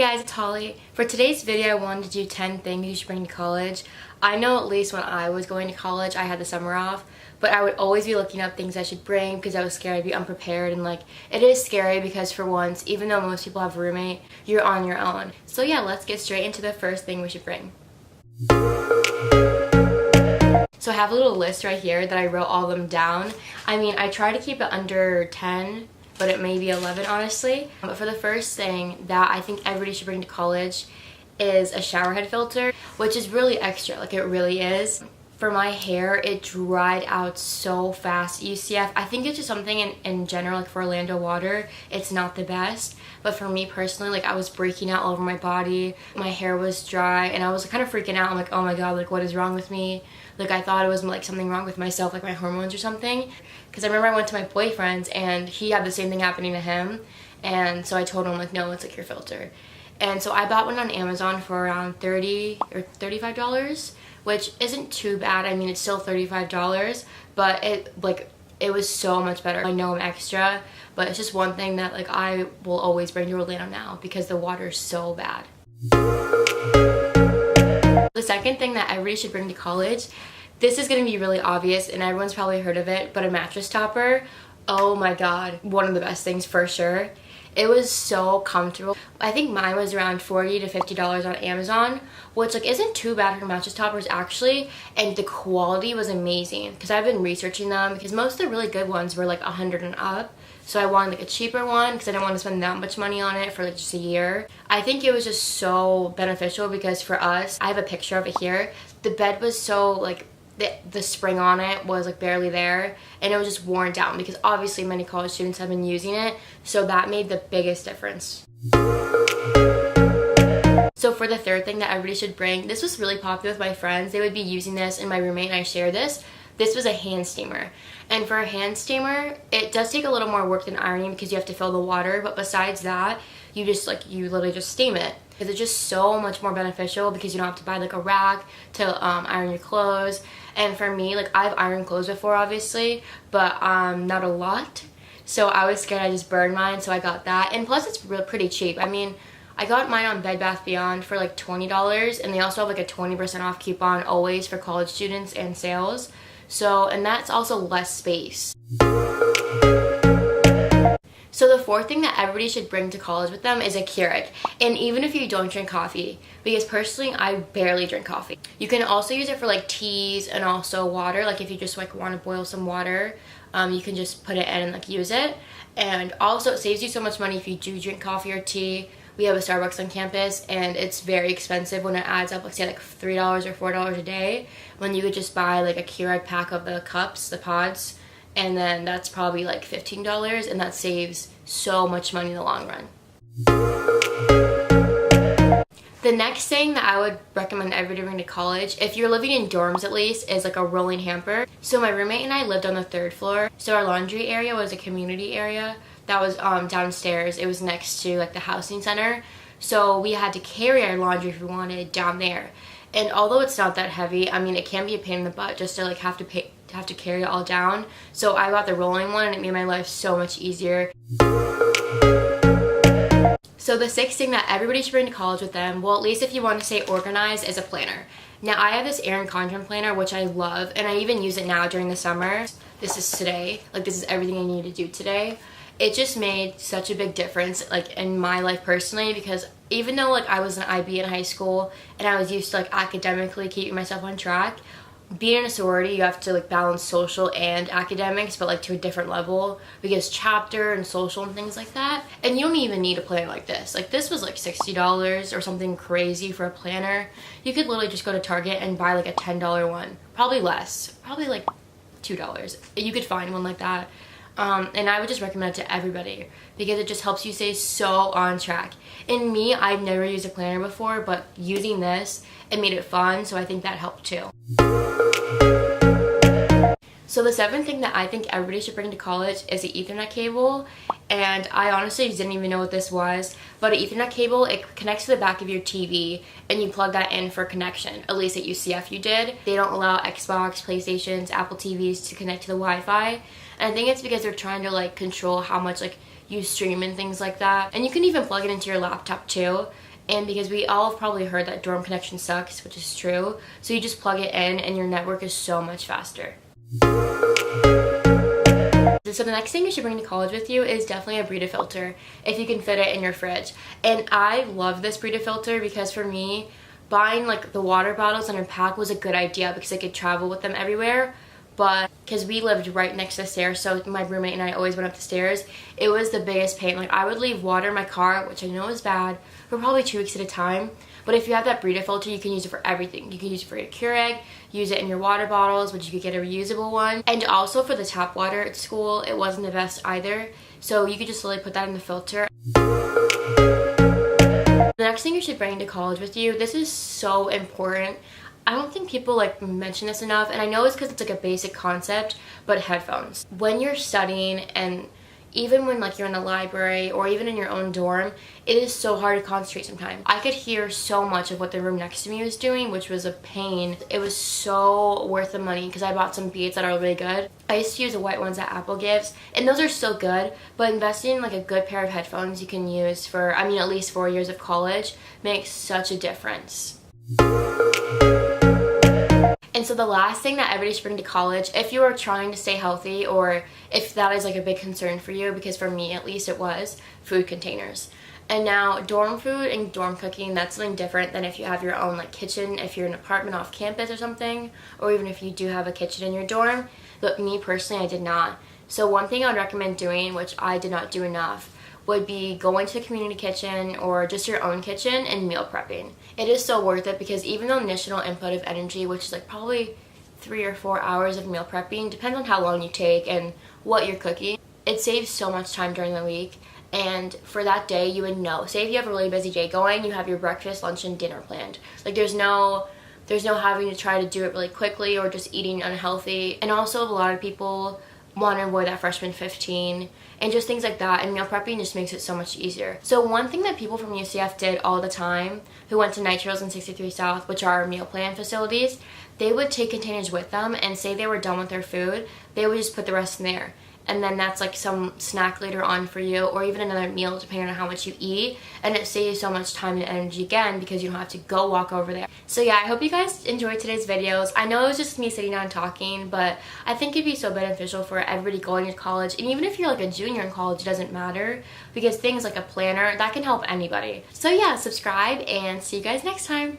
guys, it's Holly. For today's video, I wanted to do 10 things you should bring to college. I know at least when I was going to college, I had the summer off, but I would always be looking up things I should bring because I was scared I'd be unprepared, and like, it is scary because for once, even though most people have a roommate, you're on your own. So yeah, let's get straight into the first thing we should bring. So I have a little list right here that I wrote all of them down. I mean, I try to keep it under 10, but it may be 11 honestly. But for the first thing that I think everybody should bring to college is a shower head filter, which is really extra, like it really is. For my hair, it dried out so fast. UCF, I think it's just something in general, like for Orlando water, it's not the best. But for me personally, like I was breaking out all over my body. My hair was dry and I was kind of freaking out. I'm like, oh my god, like what is wrong with me? Like I thought it was like something wrong with myself, like my hormones or something. Because I remember I went to my boyfriend's and he had the same thing happening to him. And so I told him like, no, it's like your filter. And so I bought one on Amazon for around $30 or $35, which isn't too bad. I mean, it's still $35, but it was so much better. I know I'm extra, but it's just one thing that like I will always bring to Orlando now because the water is so bad. The second thing that everybody should bring to college, this is going to be really obvious and everyone's probably heard of it, but a mattress topper. Oh my god, one of the best things for sure. It was so comfortable. I think mine was around $40 to $50 on Amazon, which like isn't too bad for mattress toppers actually, and the quality was amazing because I've been researching them because most of the really good ones were like 100 and up. So I wanted like a cheaper one because I didn't want to spend that much money on it for like just a year. I think it was just so beneficial because for us, I have a picture of it here. The bed was so like the spring on it was like barely there and it was just worn down because obviously many college students have been using it, so that made the biggest difference. So for the third thing that everybody should bring, this was really popular with my friends. They would be using this and my roommate and I share this. This was a hand steamer. And for a hand steamer, it does take a little more work than ironing because you have to fill the water, but besides that, you literally just steam it. Because it's just so much more beneficial because you don't have to buy like a rack to iron your clothes. And for me, like I've ironed clothes before obviously, but not a lot. So I was scared I just burned mine, so I got that. And plus it's pretty cheap. I mean, I got mine on Bed Bath Beyond for like $20, and they also have like a 20% off coupon always for college students and sales. So, and that's also less space. So the fourth thing that everybody should bring to college with them is a Keurig. And even if you don't drink coffee, because personally I barely drink coffee. You can also use it for like teas and also water. Like if you just like want to boil some water, you can just put it in and like use it. And also it saves you so much money if you do drink coffee or tea. We have a Starbucks on campus and it's very expensive when it adds up, let's say like $3 or $4 a day, when you could just buy like a Keurig pack of the cups, the pods, and then that's probably like $15, and that saves so much money in the long run. The next thing that I would recommend everybody bring to college, if you're living in dorms at least, is like a rolling hamper. So my roommate and I lived on the 3rd floor, so our laundry area was a community area that was downstairs. It was next to like the housing center, so we had to carry our laundry if we wanted down there. And although it's not that heavy, I mean it can be a pain in the butt just to like have to carry it all down. So I got the rolling one and it made my life so much easier. So the sixth thing that everybody should bring to college with them, well at least if you want to stay organized, is a planner. Now I have this Erin Condren planner which I love, and I even use it now during the summer. This is today, like this is everything I need to do today. It just made such a big difference like in my life personally, because even though like I was an IB in high school and I was used to like academically keeping myself on track, being in a sorority you have to like balance social and academics, but like to a different level because chapter and social and things like that. And you don't even need a planner like this. Like this was like $60 or something crazy for a planner. You could literally just go to Target and buy like a $10 one, probably less, probably like $2. You could find one like that. And I would just recommend it to everybody because it just helps you stay so on track. In me, I've never used a planner before, but using this, it made it fun, so I think that helped too. So the seventh thing that I think everybody should bring to college is the Ethernet cable. And I honestly didn't even know what this was, but an Ethernet cable, it connects to the back of your TV and you plug that in for connection. At least at UCF you did. They don't allow Xbox, PlayStations, Apple TVs to connect to the Wi-Fi. And I think it's because they're trying to like control how much like you stream and things like that. And you can even plug it into your laptop too. And because we all have probably heard that dorm connection sucks, which is true, so you just plug it in and your network is so much faster. So the next thing you should bring to college with you is definitely a Brita filter, if you can fit it in your fridge. And I love this Brita filter because for me, buying like the water bottles in a pack was a good idea because I could travel with them everywhere. But because we lived right next to the stairs, so my roommate and I always went up the stairs, it was the biggest pain. Like, I would leave water in my car, which I know is bad, for probably 2 weeks at a time. But if you have that Brita filter, you can use it for everything. You can use it for your Keurig, use it in your water bottles, which you could get a reusable one. And also for the tap water at school, it wasn't the best either. So you could just literally put that in the filter. The next thing you should bring to college with you, this is so important. I don't think people like mention this enough, and I know it's because it's like a basic concept, but headphones. When you're studying, and even when like you're in the library or even in your own dorm, it is so hard to concentrate sometimes. I could hear so much of what the room next to me was doing, which was a pain. It was so worth the money because I bought some Beats that are really good. I used to use the white ones that Apple gives, and those are still good, but investing in like a good pair of headphones you can use for, I mean, at least 4 years of college makes such a difference. And so the last thing that everybody should bring to college, if you are trying to stay healthy or if that is like a big concern for you, because for me at least it was, food containers. And now dorm food and dorm cooking, that's something different than if you have your own like kitchen, if you're in an apartment off campus or something, or even if you do have a kitchen in your dorm. But me personally, I did not. So one thing I would recommend doing, which I did not do enough, would be going to the community kitchen or just your own kitchen and meal prepping. It is so worth it because even the initial input of energy, which is like probably 3 or 4 hours of meal prepping, depends on how long you take and what you're cooking, it saves so much time during the week. And for that day, you would know. Say if you have a really busy day going, you have your breakfast, lunch, and dinner planned. Like there's no having to try to do it really quickly or just eating unhealthy. And also a lot of people want to avoid that freshman 15 and just things like that, and meal prepping just makes it so much easier. So one thing that people from UCF did all the time who went to Nitros and 63 South, which are meal plan facilities, they would take containers with them, and say they were done with their food, they would just put the rest in there. And then that's like some snack later on for you, or even another meal depending on how much you eat, and it saves so much time and energy again because you don't have to go walk over there. So yeah, I hope you guys enjoyed today's videos. I know it was just me sitting down talking, but I think it'd be so beneficial for everybody going to college, and even if you're like a junior in college, it doesn't matter because things like a planner, that can help anybody. So yeah, subscribe and see you guys next time.